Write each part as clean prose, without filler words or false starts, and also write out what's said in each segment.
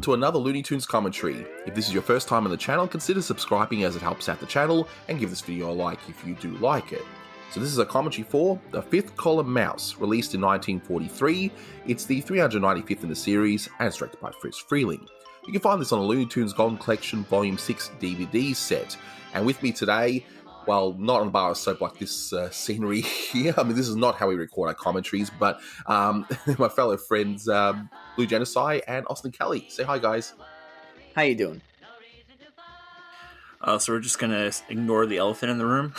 to another Looney Tunes commentary. If this is your first time on the channel, consider subscribing as it helps out the channel, and give this video a like if you do like it. So this is a commentary for The Fifth Column Mouse, released in 1943. It's the 395th in the series, and it's directed by Friz Freleng. You can find this on a Looney Tunes Golden Collection Volume 6 DVD set. And with me today, well, not on a bar of soap like this scenery here. I mean, this is not how we record our commentaries, but my fellow friends, Blue Genocide and Austin Kelly. Say hi, guys. How you doing? So we're just gonna ignore the elephant in the room.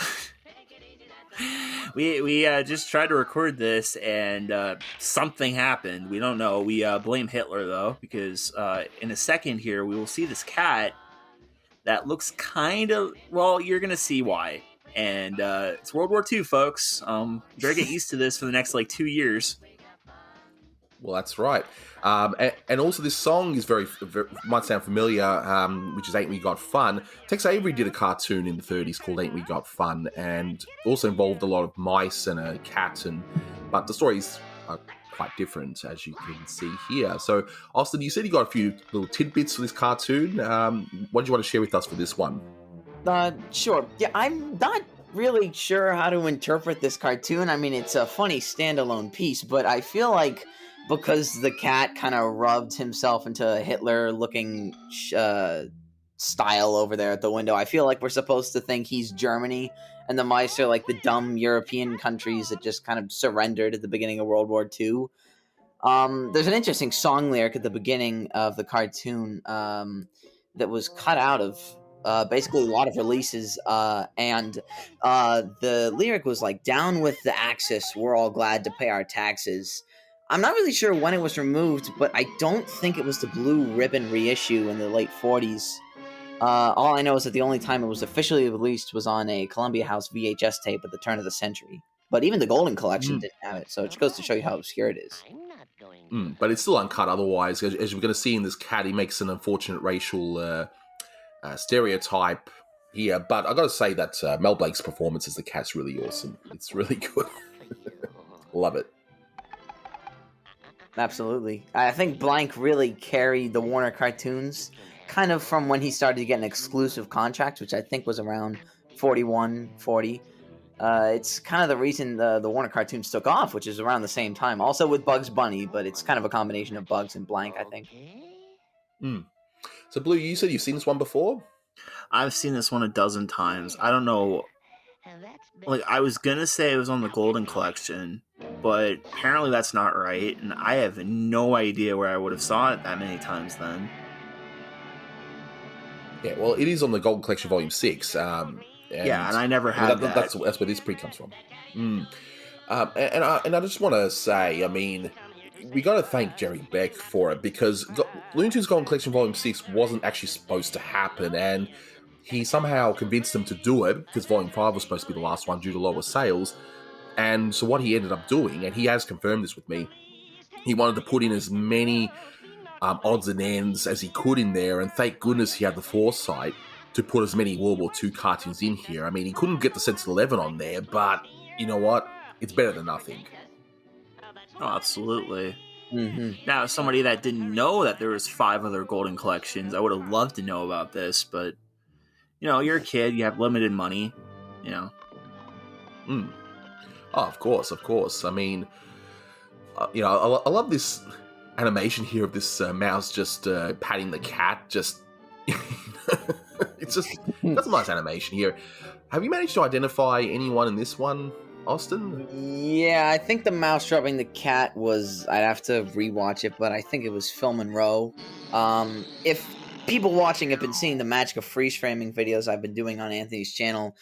We just tried to record this, and something happened. We don't know. We blame Hitler, though, because in a second here, we will see this cat that looks kind of... Well, you're going to see why. And it's World War II, folks. You better get used to this for the next, 2 years. Well, that's right. And also this song is very might sound familiar, which is Ain't We Got Fun. Tex Avery did a cartoon in the 30s called Ain't We Got Fun, and also involved a lot of mice and a cat, but the stories are quite different, as you can see here. So, Austin, you said you got a few little tidbits for this cartoon. What do you want to share with us for this one? Sure. Yeah, I'm not really sure how to interpret this cartoon. I mean, it's a funny standalone piece, but I feel like because the cat kind of rubbed himself into a Hitler-looking style over there at the window, I feel like we're supposed to think he's Germany, and the mice are like the dumb European countries that just kind of surrendered at the beginning of World War II. There's an interesting song lyric at the beginning of the cartoon that was cut out of basically a lot of releases, and the lyric was like, "Down with the Axis, we're all glad to pay our taxes." I'm not really sure when it was removed, but I don't think it was the Blue Ribbon reissue in the late 40s. All I know is that the only time it was officially released was on a Columbia House VHS tape at the turn of the century. But even the Golden Collection didn't have it, so it goes to show you how obscure it is. But it's still uncut otherwise. As we're going to see in this cat, he makes an unfortunate racial stereotype here. But I've got to say that Mel Blanc's performance as the cat's really awesome. It's really good. Love it. Absolutely. I think Blanc really carried the Warner cartoons kind of from when he started to get an exclusive contract, which I think was around 41, 40. It's kind of the reason the Warner cartoons took off, which is around the same time. Also with Bugs Bunny, but it's kind of a combination of Bugs and Blanc, I think. So, Blue, you said you've seen this one before? I've seen this one a dozen times. I don't know. I was going to say it was on the Golden Collection, but apparently that's not right, and I have no idea where I would have saw it that many times then. Yeah, well, it is on the Golden Collection Volume 6. And I never had that. That's where this pre comes from. And I just want to say, I mean, we got to thank Jerry Beck for it, because Looney Tunes Golden Collection Volume 6 wasn't actually supposed to happen, and he somehow convinced them to do it, because Volume 5 was supposed to be the last one due to lower sales. And so what he ended up doing, and he has confirmed this with me, he wanted to put in as many odds and ends as he could in there, and thank goodness he had the foresight to put as many World War II cartoons in here. I mean, he couldn't get the Sentinel 11 on there, but you know what? It's better than nothing. Oh, absolutely. Mm-hmm. Now, as somebody that didn't know that there was 5 other Golden Collections, I would have loved to know about this, but, you're a kid, you have limited money, Oh, of course. I mean, I love this animation here of this mouse just patting the cat. Just, it's just, that's a nice animation here. Have you managed to identify anyone in this one, Austin? Yeah, I think the mouse rubbing the cat was, I'd have to rewatch it, but I think it was Phil Monroe. If people watching have been seeing the magic of freeze framing videos I've been doing on Anthony's channel,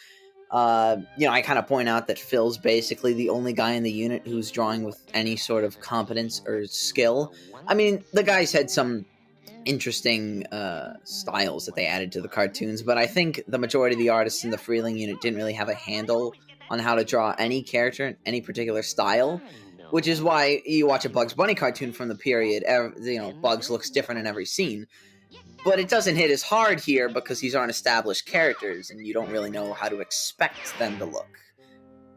I kind of point out that Phil's basically the only guy in the unit who's drawing with any sort of competence or skill. I mean, the guys had some interesting styles that they added to the cartoons, but I think the majority of the artists in the Freleng unit didn't really have a handle on how to draw any character in any particular style, which is why you watch a Bugs Bunny cartoon from the period, Bugs looks different in every scene. But it doesn't hit as hard here because these aren't established characters and you don't really know how to expect them to look.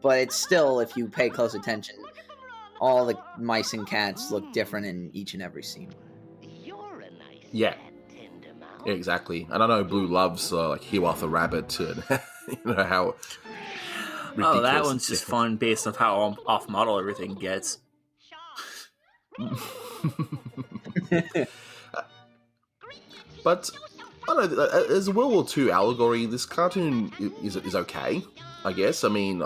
But it's still, if you pay close attention, all the mice and cats look different in each and every scene. Yeah. Yeah, exactly. And I know Blue loves like Hiawatha Rabbit, and you know how ridiculous. Oh, that one's it just sounds. fun based on how off model everything gets. But I don't know. As a World War II allegory, this cartoon is okay, I guess. I mean,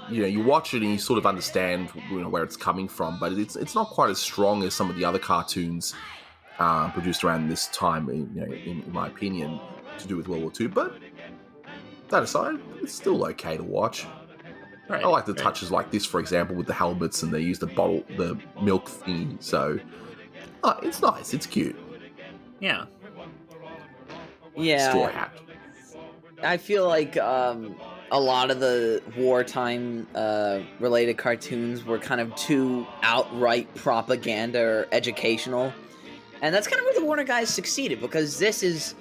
you know, you watch it and you sort of understand, you know, where it's coming from, but it's not quite as strong as some of the other cartoons produced around this time, you know, in my opinion, to do with World War II. But that aside, it's still okay to watch. Right, I like the right. touches like this, for example, with the helmets, and they use the milk thingy. So it's nice. It's cute. Yeah. Yeah, Straw Hat. I feel like a lot of the wartime related cartoons were kind of too outright propaganda or educational, and that's kind of where the Warner guys succeeded, because this is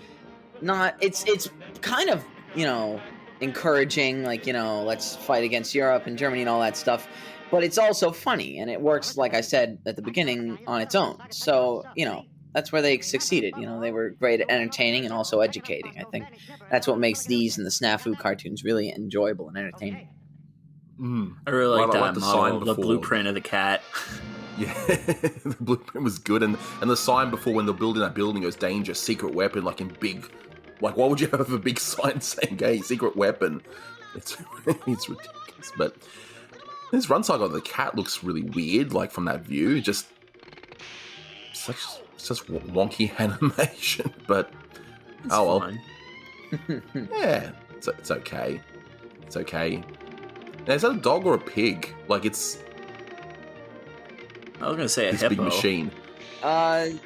not. It's kind of, you know, encouraging, like, you know, let's fight against Europe and Germany and all that stuff, but it's also funny, and it works, like I said at the beginning, on its own. So, you know, that's where they succeeded. You know, they were great at entertaining and also educating. I think that's what makes these and the Snafu cartoons really enjoyable and entertaining. I really like Right, I that like the sign model, the before. blueprint of the cat. Yeah, the blueprint was good, and the sign before, when they're building that building, goes danger, secret weapon, like in big. Like, why would you have a big sign saying, "Hey, secret weapon"? It's it's ridiculous. But this run cycle of the cat looks really weird, like from that view. Just such wonky animation, but It's oh well. fun. Yeah, it's okay. It's okay. Now, is that a dog or a pig? Like, it's I was gonna say a this hippo. big machine. That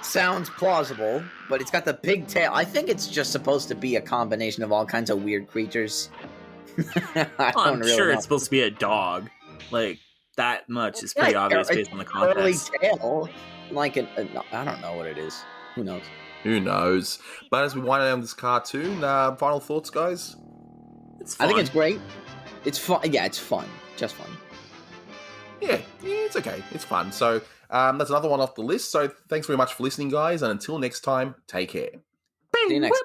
sounds plausible, but it's got the big tail. I think it's just supposed to be a combination of all kinds of weird creatures. I'm sure it's supposed to be a dog. Like, that much is pretty obvious based on the context. Tail, like I don't know what it is. Who knows? Who knows? But as we wind down this cartoon, final thoughts, guys? It's fun. I think it's great. It's fun. Yeah, it's fun. Just fun. Yeah, it's okay. It's fun. So that's another one off the list. So thanks very much for listening, guys. And until next time, take care. See you next.